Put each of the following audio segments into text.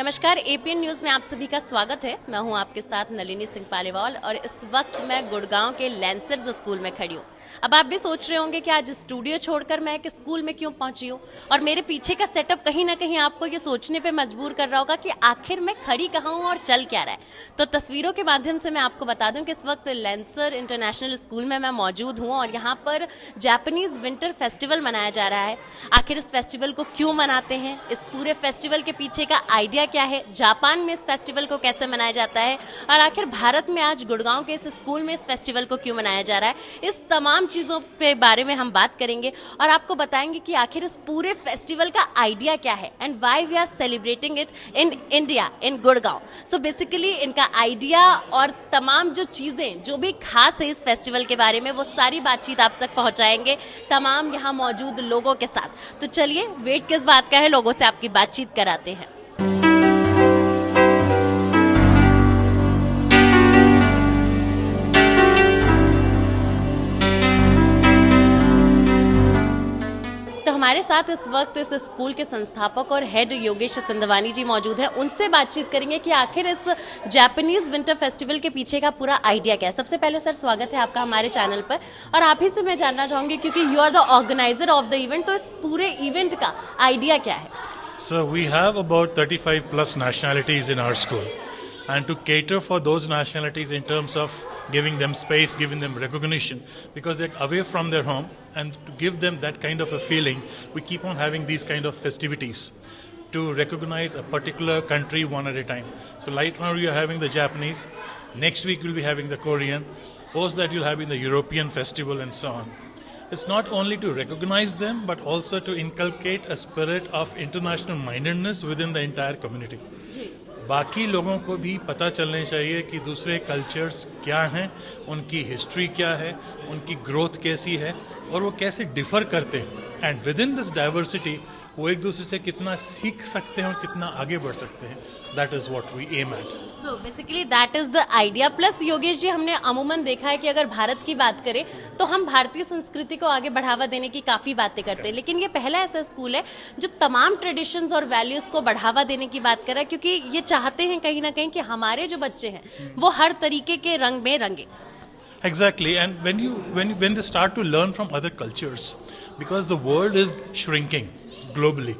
नमस्कार, APN news में आप सभी का स्वागत है। मैं हूं आपके साथ नलिनी सिंह पालीवाल और इस वक्त मैं गुड़गांव के लैंसर्स स्कूल में खड़ी हूं। अब आप भी सोच रहे होंगे कि आज स्टूडियो छोड़कर मैं एक स्कूल में क्यों पहुंची हूं, और मेरे पीछे का सेटअप कहीं ना कहीं आपको ये सोचने पे मजबूर कर रहा होगा कि आखिर मैं खड़ी कहाँ हूं और चल क्या रहा है। तो तस्वीरों के माध्यम से मैं आपको बता दूं कि इस वक्त लैंसर इंटरनेशनल स्कूल में मैं मौजूद हूँ और यहाँ पर जापानीज विंटर फेस्टिवल मनाया जा रहा है। आखिर इस फेस्टिवल को क्यों मनाते हैं, इस पूरे फेस्टिवल के पीछे का आइडिया क्या है, जापान में इस फेस्टिवल को कैसे मनाया जाता है, और आखिर भारत में आज गुड़गांव के इस स्कूल में इस फेस्टिवल को क्यों मनाया जा रहा है, इस तमाम चीज़ों के बारे में हम बात करेंगे और आपको बताएंगे कि आखिर इस पूरे फेस्टिवल का आइडिया क्या है and why we are celebrating it in India, in Gurgaon. So basically इनका आइडिया और तमाम जो चीज़ें जो भी खास है इस फेस्टिवल के बारे में, वो सारी बातचीत आप तक पहुंचाएंगे तमाम यहाँ मौजूद लोगों के साथ। तो चलिए, वेट किस बात का है, लोगों से आपकी बातचीत कराते हैं। हमारे साथ इस वक्त इस स्कूल के संस्थापक और हेड योगेश सिंधवानी जी मौजूद हैं। उनसे बातचीत करेंगे कि आखिर इस जापानीज विंटर फेस्टिवल के पीछे का पूरा आइडिया क्या है। सबसे पहले सर, स्वागत है आपका हमारे चैनल पर, और आप ही से मैं जानना चाहूंगी क्योंकि you are the organiser of the event, तो इस पूरे इवेंट का आइडिया क्या है? So we have about 35 plus nationalities in our school, and to cater for those nationalities in terms of giving them space, giving them recognition, because they're away from their home, and to give them that kind of a feeling, we keep on having these kind of festivities to recognize a particular country one at a time. So right now we are having the Japanese, next week we'll be having the Korean, post that you'll have in the European festival and so on. It's not only to recognize them, but also to inculcate a spirit of international mindedness within the entire community. बाकी लोगों को भी पता चलने चाहिए कि दूसरे cultures क्या हैं, उनकी हिस्ट्री क्या है, उनकी ग्रोथ कैसी है और वो कैसे डिफर करते हैं, and with in this diversity वो एक दूसरे से कितना सीख सकते हैं और कितना आगे बढ़ सकते हैं। That is what we aim at. So basically that is the idea. Plus Yogesh ji, हमने अमूमन देखा है कि अगर भारत की बात करें तो हम भारतीय संस्कृति को आगे बढ़ावा देने की काफ़ी बातें करते हैं, लेकिन ये पहला ऐसा स्कूल है जो तमाम ट्रेडिशंस और वैल्यूज़ को बढ़ावा देने की बात कर रहा है, क्योंकि ये चाहते हैं कहीं ना कहीं कि हमारे जो बच्चे हैं वो हर तरीके के रंग में रंगे। Exactly, and when they start to learn from other cultures, because the world is shrinking globally,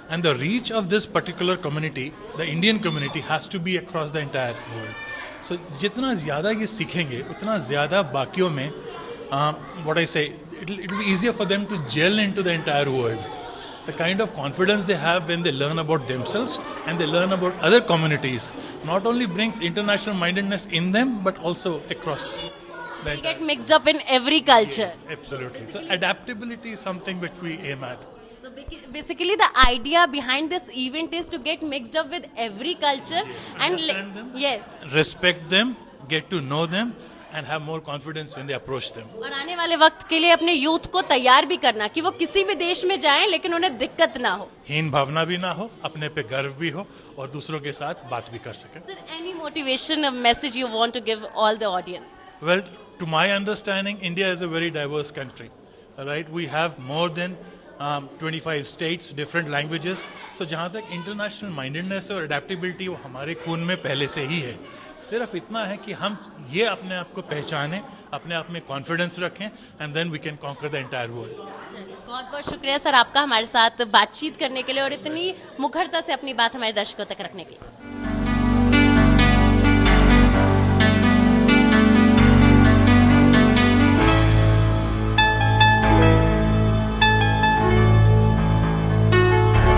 and the reach of this particular community, the Indian community, has to be across the entire world. So जितना ज़्यादा ये सीखेंगे उतना ज़्यादा बाकियों में what I say, it'll be easier for them to gel into the entire world. The kind of confidence they have when they learn about themselves and they learn about other communities not only brings international mindedness in them but also across. They get mixed up in every culture. Yes, absolutely. So adaptability is something which we aim at. So basically the idea behind this event is to get mixed up with every culture and Understand them, yes, respect them, get to know them and have more confidence when they approach them. और आने वाले वक्त के लिए अपने youth को तैयार भी करना कि वो किसी भी देश में जाएं लेकिन उन्हें दिक्कत ना हो, हीन भावना भी ना हो, अपने पे गर्व भी हो और दूसरों के साथ बात भी कर सके। Sir, any motivation message you want to give all the audience? Well, to my understanding, India is a very diverse country. All right, we have more than 25 states, different languages. So जहाँ तक international mindedness और adaptability वो हमारे खून में पहले से ही है। सिर्फ इतना है कि हम ये अपने आप को पहचानें, अपने आप में कॉन्फिडेंस रखें, and then we can conquer the entire world. बहुत बहुत शुक्रिया सर आपका हमारे साथ बातचीत करने के लिए और इतनी मुखरता से अपनी बात हमारे दर्शकों तक रखने के लिए।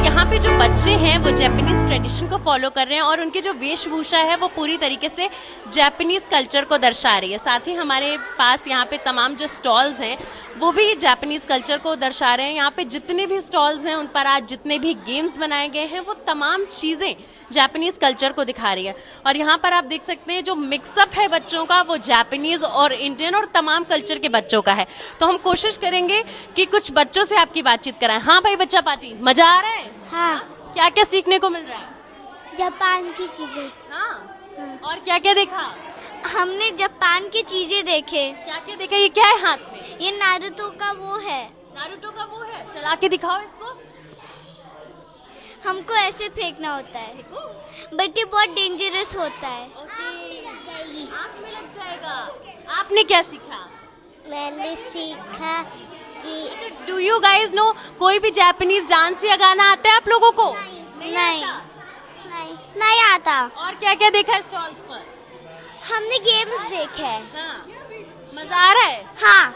यहाँ पे जो बच्चे हैं वो जापानीज ट्रेडिशन को फॉलो कर रहे हैं और उनकी जो वेशभूषा है वो पूरी तरीके से जापानीज कल्चर को दर्शा रही है। साथ ही हमारे पास यहाँ पे तमाम जो स्टॉल्स हैं वो भी जापानीज कल्चर को दर्शा रहे हैं। यहाँ पे जितने भी स्टॉल्स हैं उन पर आज जितने भी गेम्स बनाए गए हैं वो तमाम चीज़ें जापानीज कल्चर को दिखा रही है। और यहाँ पर आप देख सकते हैं जो मिक्सअप है बच्चों का वो जापानीज और इंडियन और तमाम कल्चर के बच्चों का है। तो हम कोशिश करेंगे कि कुछ बच्चों से आपकी बातचीत कराएं। हाँ भाई बच्चा पार्टी, मजा आ रहा है? हाँ, क्या क्या सीखने को मिल रहा है? जापान की चीजें। हाँ, और क्या क्या देखा? हमने जापान की चीजें देखे। क्या क्या देखा? ये क्या है हाथ में? ये नारुतो का वो है। नारुतो का वो है, चला के दिखाओ इसको। हमको ऐसे फेंकना होता है, बट ये बहुत डेंजरस होता है। आँख में लग जाएगा। आपने क्या सीखा? मैंने सीखा कि डू यू गाइज नो कोई भी जापानीज डांस या गाना आता है आप लोगों को? नहीं नहीं आता। और क्या क्या देखा स्टॉल्स पर? हमने गेम्स देखे हैं। हाँ, मजा आ रहा है। हाँ,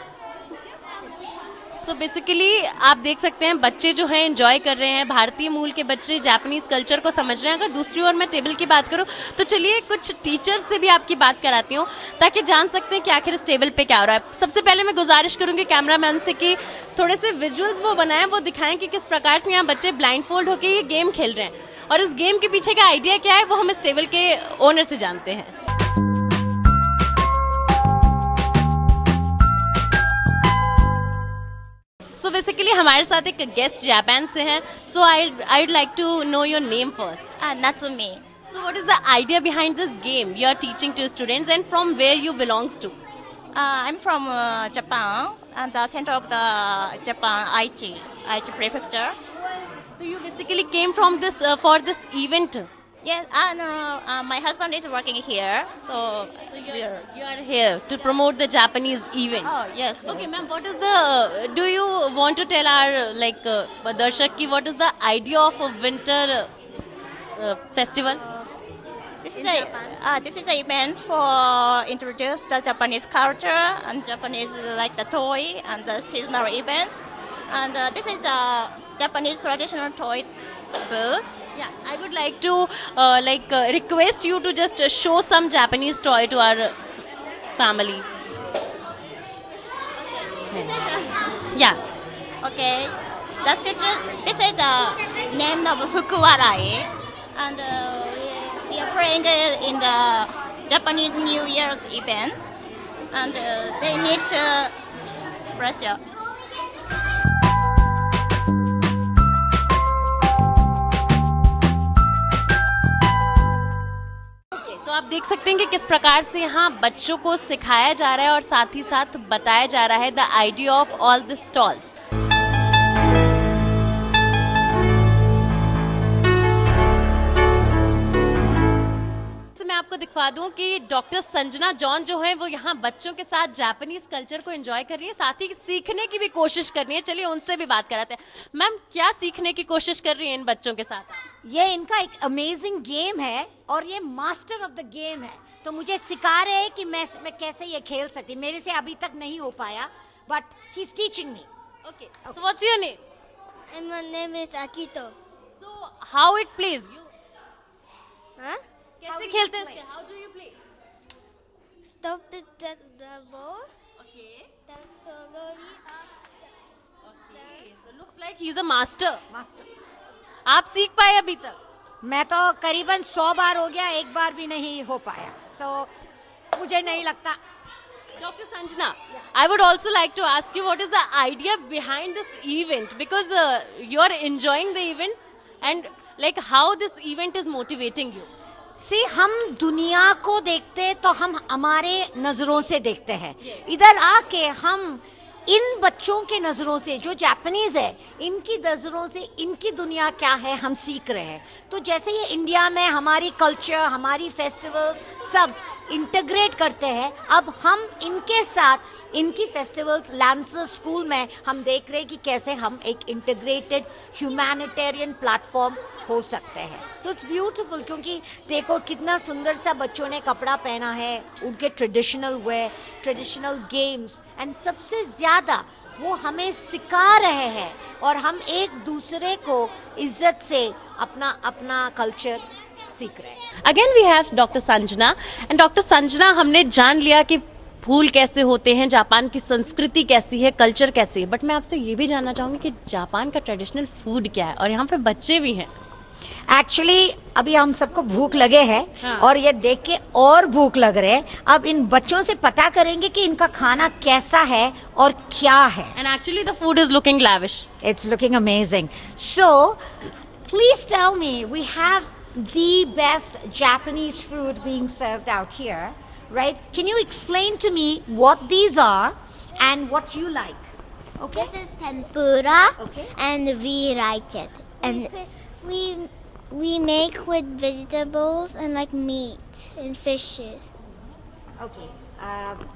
सो बेसिकली आप देख सकते हैं बच्चे जो हैं एंजॉय कर रहे हैं, भारतीय मूल के बच्चे जापानीज कल्चर को समझ रहे हैं। अगर दूसरी ओर मैं टेबल की बात करूं तो चलिए कुछ टीचर्स से भी आपकी बात कराती हूं ताकि जान सकते हैं कि आखिर इस टेबल पे क्या हो रहा है। सबसे पहले मैं गुजारिश करूंगी कैमरामैन से कि थोड़े से विजुअल्स वो बनाएं, वो दिखाएं कि किस प्रकार से यहाँ बच्चे ब्लाइंड फोल्ड होकर ये गेम खेल रहे हैं और इस गेम के पीछे का आइडिया क्या है वो हम इस टेबल के ओनर से जानते हैं। सो बेसिकली हमारे साथ एक गेस्ट जापान से हैं। So I would like to know your name first. Natsumi. So what is the idea behind this game you are teaching to students and from where you belongs to? I'm from Japan, and the center of the Japan, Aichi Prefecture. So you basically came from this for this event. Yes, no, my husband is working here, so You are here to promote the Japanese event. Oh, yes. Okay, yes. ma'am. What is the? Do you want to tell our darshak ki what is the idea of a winter festival? This is the event for introduce the Japanese culture and Japanese like the toy and the seasonal events, and this is the Japanese traditional toys booth. Yeah, I would like to request you to just show some Japanese toy to our family. Yeah. Okay, this is the name of Fukuwarai, and we are playing in the Japanese New Year's event, and they need to brush up. तो आप देख सकते हैं कि किस प्रकार से यहाँ बच्चों को सिखाया जा रहा है और साथ ही साथ बताया जा रहा है the idea of all the stalls. मैं आपको दिखा दूं कि डॉक्टर संजना जॉन जो है वो यहाँ बच्चों के साथ जापानीज कल्चर को एंजॉय कर रही है, साथ ही सीखने की भी कोशिश कर रही है। चलिए उनसे भी बात कराते हैं। मैम, क्या सीखने की कोशिश कर रही है इन बच्चों के साथ? ये इनका एक अमेजिंग गेम है और ये मास्टर ऑफ द गेम है, तो मुझे सिखा रहे हैं कि मैं कैसे ये खेल सकती। मेरे से अभी तक नहीं हो पाया, but he is teaching me. Okay, so what's your name? My name is Akito. So how it plays you? Huh? कैसे खेलते हैं इसके? How do you play? Stop it the ball. Okay Then slowly okay, so looks like he is a master. आप सीख पाए अभी तक? मैं तो करीबन 100 बार हो गया, एक बार भी नहीं हो पाया, सो मुझे नहीं लगता। Dr. Sanjana, I would also like to ask you what is the idea behind this event, because you are enjoying the event and like how this event is motivating you. सी हम दुनिया को देखते तो हम हमारे नज़रों से देखते हैं, इधर आके हम इन बच्चों के नज़रों से जो जापानीज है इनकी नज़रों से इनकी दुनिया क्या है हम सीख रहे हैं। तो जैसे ये इंडिया में हमारी कल्चर, हमारी फेस्टिवल्स सब इंटीग्रेट करते हैं, अब हम इनके साथ इनकी फेस्टिवल्स लैंसर स्कूल में हम देख रहे हैं कि कैसे हम एक इंटीग्रेटेड ह्यूमैनिटेरियन प्लेटफॉर्म हो सकते हैं। सो इट्स ब्यूटीफुल, क्योंकि देखो कितना सुंदर सा बच्चों ने कपड़ा पहना है, उनके traditional wear, traditional games, and सबसे ज़्यादा वो हमें सिखा रहे हैं और हम एक दूसरे को इज्जत से अपना कल्चर सीख रहे हैं। Again we have doctor Sanjana and doctor Sanjana, हमने जान लिया कि फूल कैसे होते हैं, जापान की संस्कृति कैसी है, कल्चर कैसी है, बट मैं आपसे ये भी जानना चाहूँगी कि जापान का ट्रेडिशनल फूड क्या है और यहाँ पे बच्चे भी हैं। एक्चुअली अभी हम सबको भूख लगे हैं, हाँ। और ये देख के और भूख लग रहे हैं। अब इन बच्चों से पता करेंगे कि इनका खाना कैसा है और क्या है। And actually the food is looking lavish. It's looking amazing. So, please tell me, we have the best Japanese food being served out here, right? Can you explain to me what these are and what you like? Okay? This is tempura, Okay. and we like it. And We make with vegetables and like meat and fishes. Okay.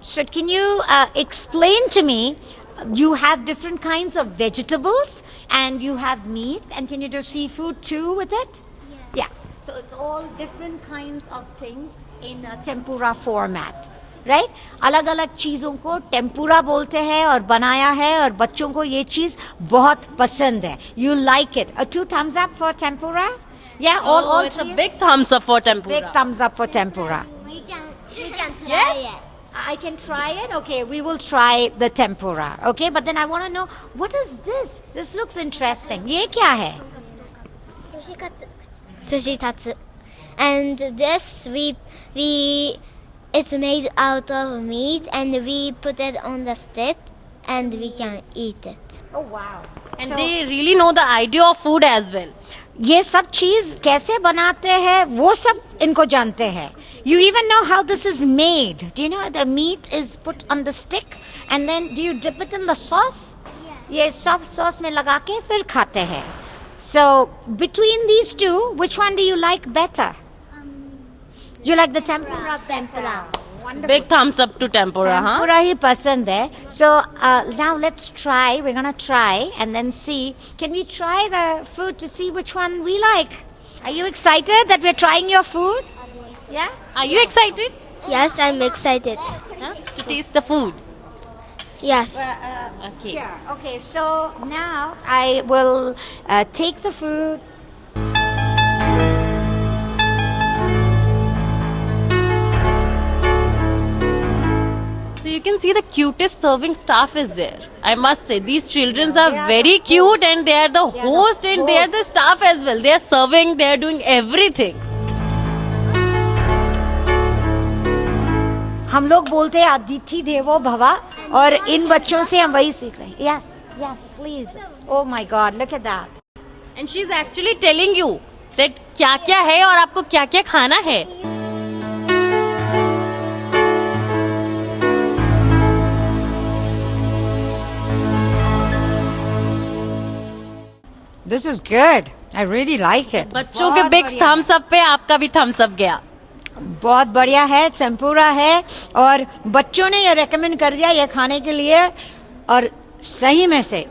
So can you explain to me? You have different kinds of vegetables and you have meat, and can you do seafood too with it? Yes. So it's all different kinds of things in a tempura format, right? अलग अलग चीज़ों को tempura बोलते हैं और बनाया है, और बच्चों को ये चीज़ बहुत पसंद है. You like it? 2 thumbs up for tempura? Yeah, all it's a three? big thumbs up for tempura. Big thumbs up for tempura. We can try Yes? it. I can try it. Okay, we will try the tempura. Okay, but then I want to know, what is this? This looks interesting. ये क्या है? Tushitatsu. And this it's made out of meat, and we put it on the stick and we can eat it. Oh wow. And So, they really know the idea of food as well. ये सब चीज कैसे बनाते हैं वो सब इनको जानते हैं. You even know how this is made. Do you know the meat is put on the stick and then do you dip it in the sauce? ये सब sauce में लगा के फिर खाते हैं. So between these two, which one do you like better? You like the tempura better. Wonderful. Big thumbs up to tempura, huh? Tempura ही पसंद है. So now let's try. We're gonna try and then see. Can we try the food to see which one we like? Are you excited that we're trying your food? Yeah. Are you excited Yes, I'm excited. to taste the food? Yes. Okay. Yeah. Okay. So now I will take the food. So you can see the cutest serving staff is there. I must say, these children are They are very the cute, and they are the the host, and they are the hosts. staff as well. They are serving, they are doing everything. हम लोग बोलते हैं अतिथि देवो भवा, और इन बच्चों से हम वही सीख रहे हैं. Yes. Yes. Please. Oh my God. Look at that. And she's actually telling you that क्या क्या है और आपको क्या क्या खाना है. This is good. I really like it. बच्चों के बहुत बिग बढ़िया. थम्स अप पे आपका भी थम्स अप गया. बहुत बढ़िया है. टेम्पुरा है और बच्चों ने ये रेकमेंड कर दिया ये खाने के लिए, और सही में से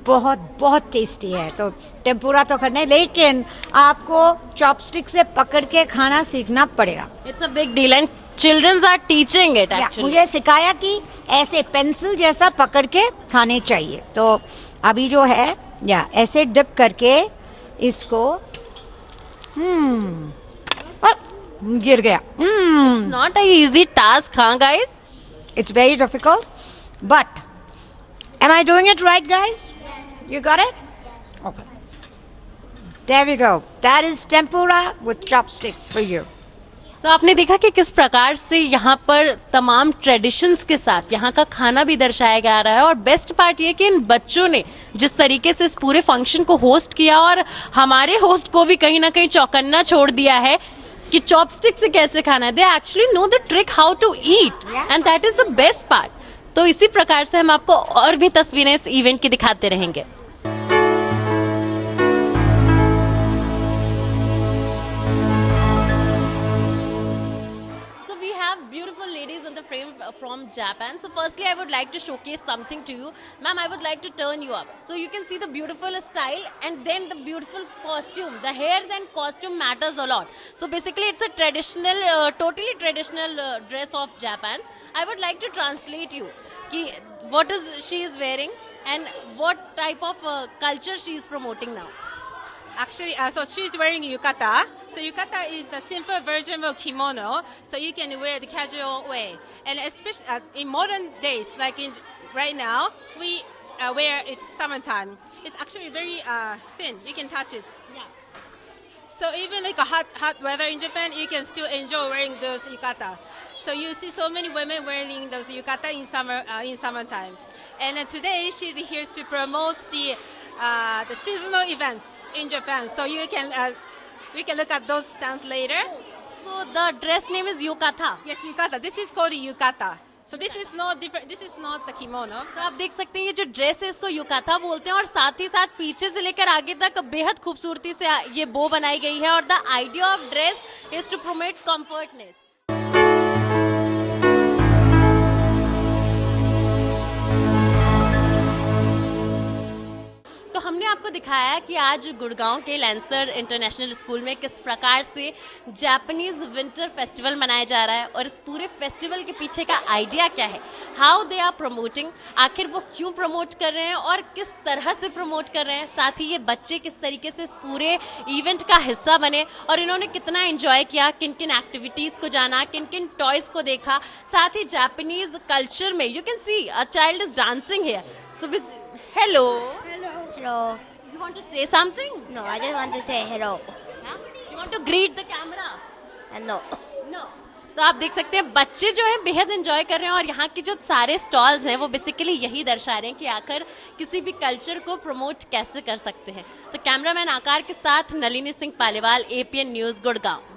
बहुत बहुत टेस्टी है. तो टेम्पुरा तो करना है, लेकिन आपको चॉपस्टिक से पकड़ के खाना सीखना पड़ेगा. It's a big deal and children are teaching it या, actually. मुझे सिखाया कि ऐसे पेंसिल जैसा पकड़ के खाने चाहिए. तो अभी जो है या ऐसे डिप करके इसको गिर गया. Not a easy task, huh guys? It's very difficult, but am I doing it right, guys? You got it? Okay. There we go. That is tempura with chopsticks for you. तो आपने देखा कि किस प्रकार से यहाँ पर तमाम ट्रेडिशंस के साथ यहाँ का खाना भी दर्शाया जा रहा है. और बेस्ट पार्ट ये कि इन बच्चों ने जिस तरीके से इस पूरे फंक्शन को होस्ट किया, और हमारे होस्ट को भी कहीं ना कहीं चौकन्ना छोड़ दिया है कि चॉपस्टिक से कैसे खाना है. They actually know the trick how to eat, and that is the best part. तो इसी प्रकार से हम आपको और भी तस्वीरें इस इवेंट की दिखाते रहेंगे. So we have beautiful ladies in the frame from Japan. So firstly, I would like to showcase something to you. Ma'am, I would like to turn you up. So you can see the beautiful style and then the beautiful costume. The hairs and costume matters a lot. So basically, it's a traditional, totally traditional dress of Japan. I would like to translate you ki what is she is wearing and what type of culture she is promoting now. Actually, so she's wearing yukata. So yukata is a simple version of kimono, so you can wear the casual way. And especially in modern days, like right now, we wear it's summertime. It's actually very thin. You can touch it. Yeah. So even like a hot weather in Japan, you can still enjoy wearing those yukata. So you see so many women wearing those yukata in summertime. And today she's here to promote the seasonal events in Japan. So you can we can look at those stands later. So the dress name is yukata. Yes, yukata. This is called yukata. So this is not different. This is not the kimono. तो आप देख सकते हैं ये जो dress है इसको युकाता बोलते हैं और साथ ही साथ पीछे से लेकर आगे तक बेहद खूबसूरती से ये बो बनाई गई है और the idea of dress is to promote comfortness. तो हमने आपको दिखाया कि आज गुड़गांव के लैंसर इंटरनेशनल स्कूल में किस प्रकार से जापानीज विंटर फेस्टिवल मनाया जा रहा है और इस पूरे फेस्टिवल के पीछे का आइडिया क्या है, हाउ दे आर प्रमोटिंग, आखिर वो क्यों प्रमोट कर रहे हैं और किस तरह से प्रमोट कर रहे हैं, साथ ही ये बच्चे किस तरीके से इस पूरे इवेंट का हिस्सा बने और इन्होंने कितना एंजॉय किया, किन किन एक्टिविटीज़ को जाना, किन किन टॉयज़ को देखा, साथ ही जापानीज कल्चर में you can see a child is dancing here. So hello, Hello. you want to say something? No, I just want to say hello. Huh? You want to greet the camera? No. No. So आप देख सकते हैं बच्चे जो हैं बेहद enjoy कर रहे हैं और यहाँ के जो सारे स्टॉल्स हैं वो बेसिकली यही दर्शा रहे हैं कि आखिर किसी भी कल्चर को प्रमोट कैसे कर सकते हैं। तो कैमरामैन आकार के साथ नलिनी सिंह पालीवाल, APN न्यूज़ गुड़गांव।